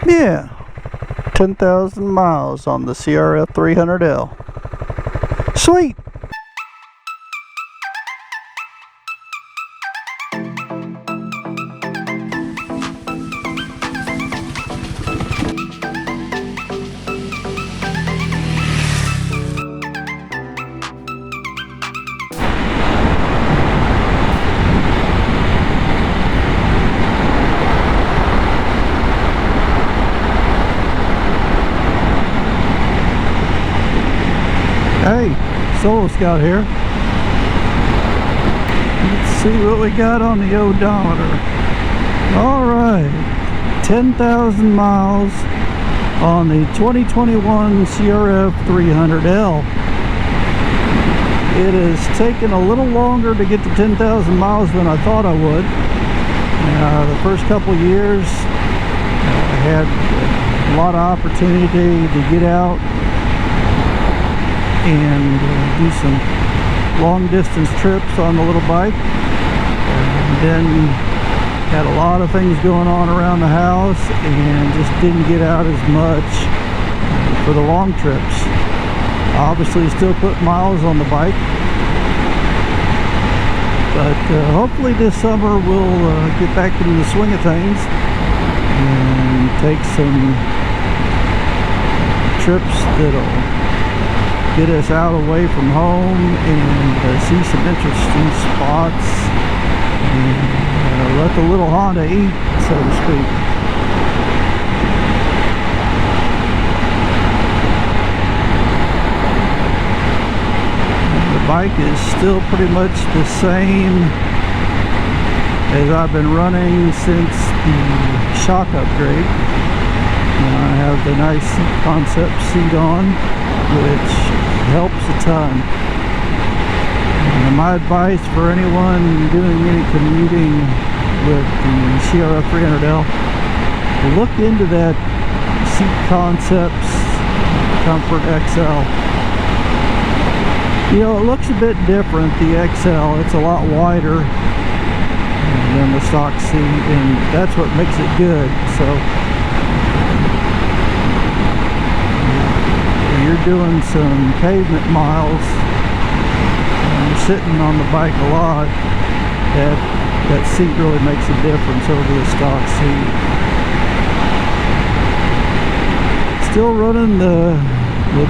Yeah, 10,000 miles on the CRF300L. Sweet! Hey, Solo Scout here. Let's see what we got on the odometer. Alright, 10,000 miles on the 2021 CRF300L. It has taken a little longer to get to 10,000 miles than I thought I would. The first couple years, I had a lot of opportunity to get out and do some long distance trips on the little bike, and then had a lot of things going on around the house and just didn't get out as much for the long trips. Obviously still put miles on the bike, but hopefully this summer we'll get back into the swing of things and take some trips that'll get us out away from home and see some interesting spots and let the little Honda eat, so to speak. The bike is still pretty much the same as I've been running since the shock upgrade. I have the nice concept seat on, which helps a ton. And my advice for anyone doing any commuting with the CRF300L, look into that Seat Concepts Comfort XL. You know, it looks a bit different, the XL. It's a lot wider than the stock seat, and that's what makes it good. So you're doing some pavement miles and you're sitting on the bike a lot, that seat really makes a difference over the stock seat. Still running the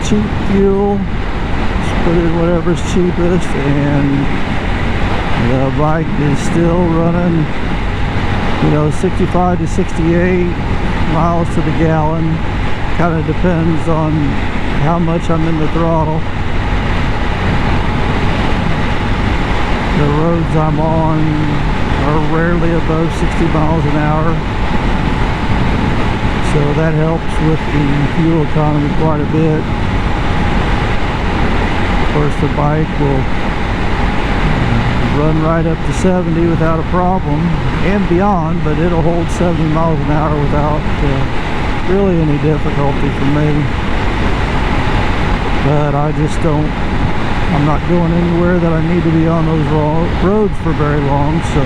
cheap fuel, just put in whatever's cheapest, and the bike is still running, 65 to 68 miles to the gallon. Kind of depends on how much I'm in the throttle. The roads I'm on are rarely above 60 miles an hour, so that helps with the fuel economy quite a bit. Of course, the bike will run right up to 70 without a problem, and beyond, but it'll hold 70 miles an hour without really any difficulty for me. But I'm not going anywhere that I need to be on those roads for very long, so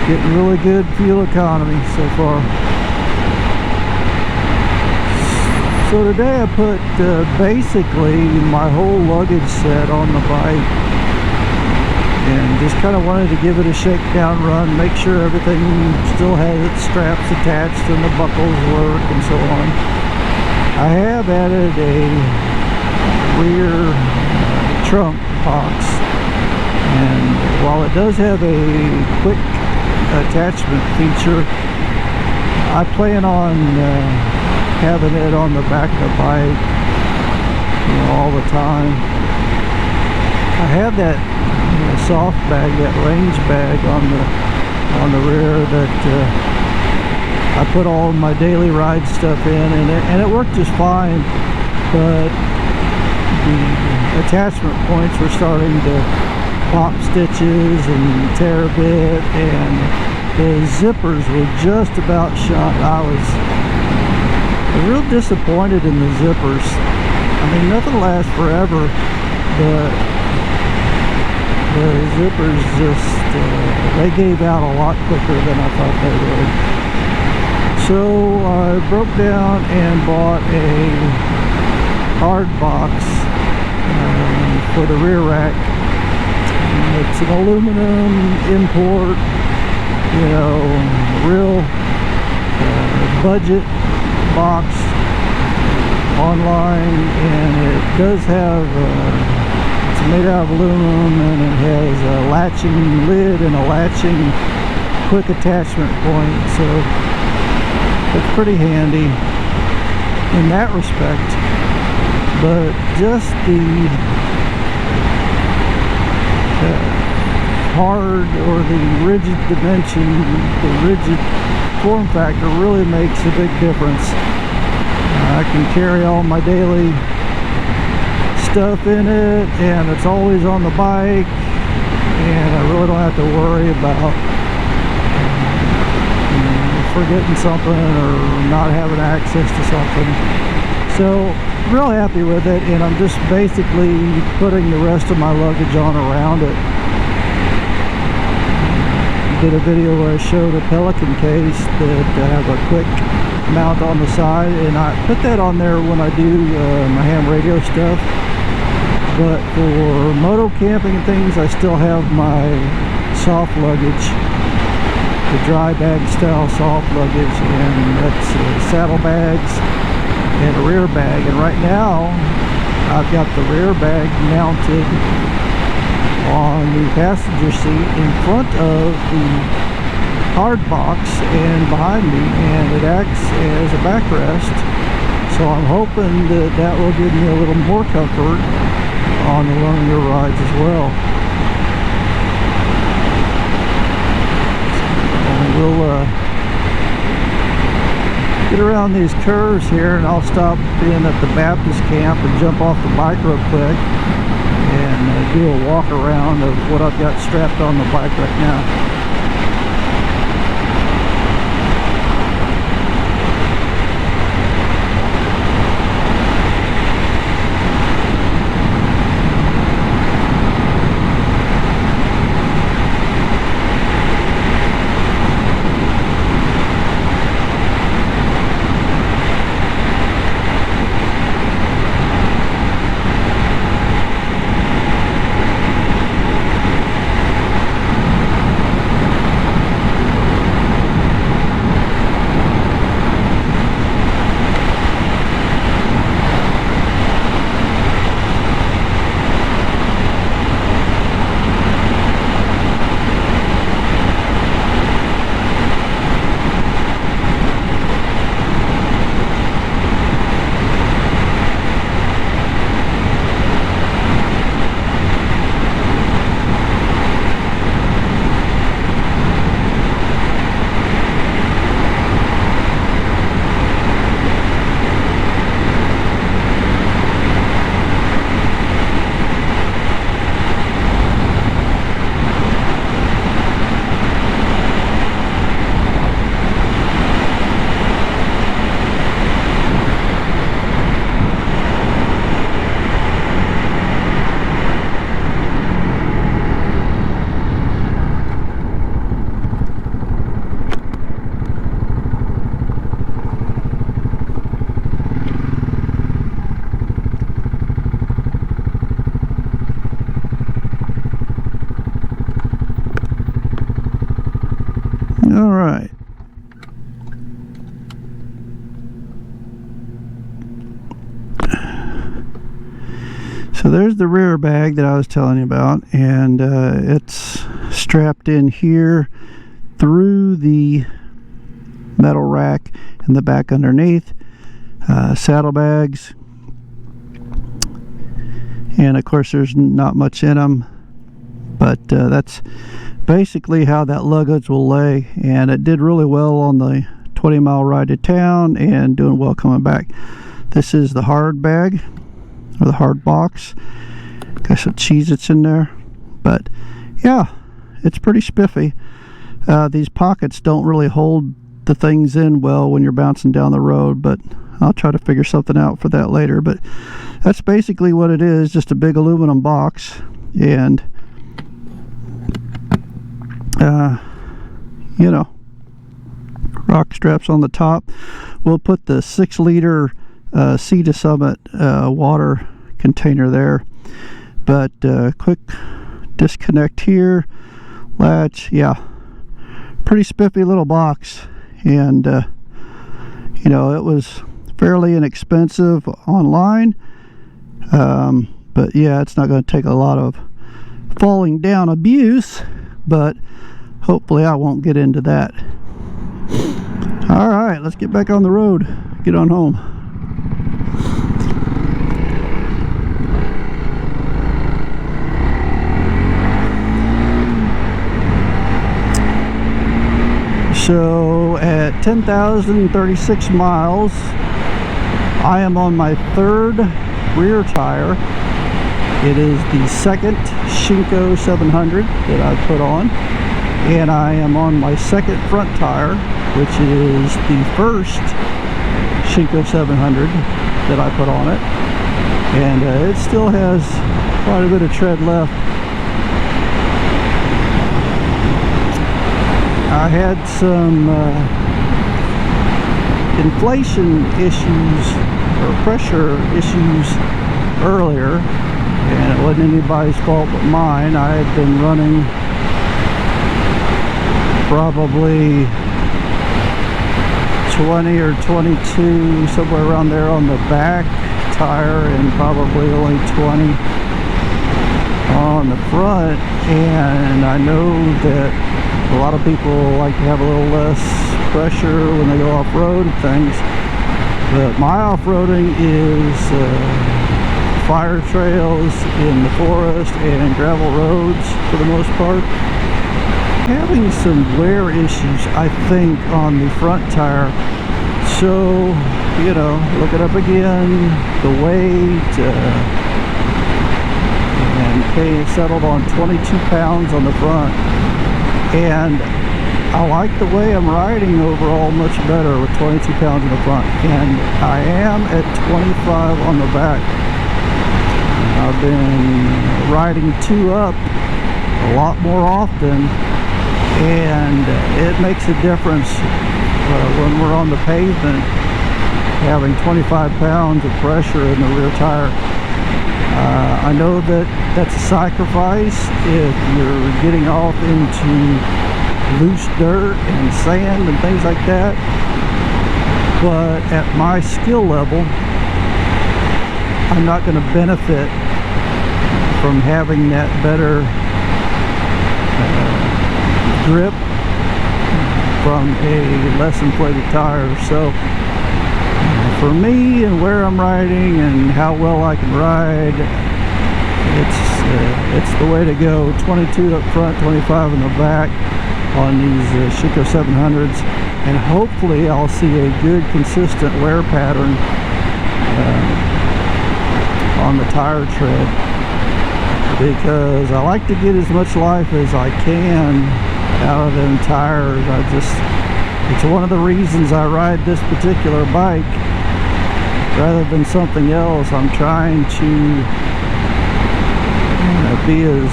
getting really good fuel economy so far. So today I put basically my whole luggage set on the bike, and just kind of wanted to give it a shakedown run, make sure everything still has its straps attached and the buckles work and so on. I have added a rear trunk box, and while it does have a quick attachment feature, I plan on having it on the back of the bike all the time. I have that soft bag, that range bag on the rear that I put all my daily ride stuff in, and it worked just fine, but the attachment points were starting to pop stitches and tear a bit, and the zippers were just about shot. I was real disappointed in the zippers. I mean, nothing lasts forever, but the zippers just they gave out a lot quicker than I thought they would. So I broke down and bought a hard box for the rear rack. It's an aluminum import, you know, real budget box online, and it does have it's made out of aluminum, and it has a latching lid and a latching quick attachment point, so it's pretty handy in that respect. But just the hard or the rigid dimension, the rigid form factor really makes a big difference. I can carry all my daily stuff in it, and it's always on the bike, and I really don't have to worry about forgetting something or not having access to something. So real happy with it, and I'm just basically putting the rest of my luggage on around it. Did a video where I showed a Pelican case that have a quick mount on the side, and I put that on there when I do my ham radio stuff. But for moto camping and things, I still have my soft luggage, the dry bag style soft luggage, and that's saddlebags and a rear bag. And right now I've got the rear bag mounted on the passenger seat in front of the hard box and behind me, and it acts as a backrest, so I'm hoping that that will give me a little more comfort on the longer rides as well. So we'll get around these curves here, and I'll stop in at the Baptist camp and jump off the bike real quick and do a walk around of what I've got strapped on the bike right now. All right. So there's the rear bag that I was telling you about, and it's strapped in here through the metal rack in the back underneath. Saddlebags, and of course there's not much in them, but that's basically how that luggage will lay, and it did really well on the 20-mile ride to town and doing well coming back. This is the hard bag, or the hard box. Got some Cheez-Its in there, but yeah, it's pretty spiffy. These pockets don't really hold the things in well when you're bouncing down the road, but I'll try to figure something out for that later. But that's basically what it is, just a big aluminum box, and you know, shock straps on the top. We'll put the 6-liter Sea to Summit water container there. But quick disconnect here, latch, yeah, pretty spiffy little box. And you know, it was fairly inexpensive online, but yeah, it's not going to take a lot of falling down abuse, but hopefully I won't get into that. All right, let's get back on the road, get on home. So at 10,036 miles, I am on my third rear tire. It is the second Shinko 700 that I put on, and I am on my second front tire, which is the first Shinko 700 that I put on it, and it still has quite a bit of tread left. I had some inflation issues or pressure issues earlier, and it wasn't anybody's fault but mine. I had been running probably 20 or 22, somewhere around there on the back tire, and probably only 20 on the front. And I know that a lot of people like to have a little less pressure when they go off-road and things, but my off-roading is fire trails in the forest and gravel roads for the most part. Having some wear issues, I think, on the front tire, so, you know, look it up again, the weight, and okay, settled on 22 pounds on the front. And I like the way I'm riding overall much better with 22 pounds in the front, and I am at 25 on the back. I've been riding 2 up a lot more often, and it makes a difference when we're on the pavement, having 25 pounds of pressure in the rear tire. I know that that's a sacrifice if you're getting off into loose dirt and sand and things like that, but at my skill level, I'm not going to benefit from having that better grip from a less inflated tire. So for me and where I'm riding and how well I can ride, it's the way to go. 22 up front, 25 in the back on these Shinko 700s, and hopefully I'll see a good consistent wear pattern on the tire tread, because I like to get as much life as I can out of them tires. It's one of the reasons I ride this particular bike rather than something else. I'm trying to be as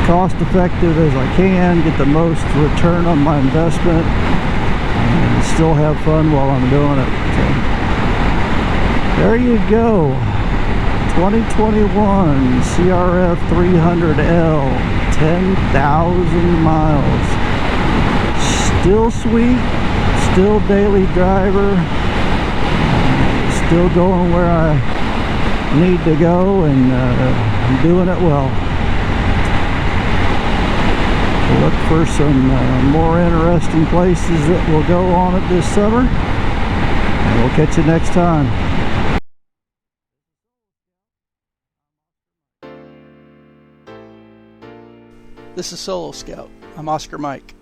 cost effective as I can, get the most return on my investment, and still have fun while I'm doing it. So, there you go. 2021 CRF300L, 10,000 miles. Still sweet, still daily driver, still going where I need to go, and I'm doing it well. Look for some more interesting places that will go on it this summer, and we'll catch you next time. This is Solo Scout. I'm Oscar Mike.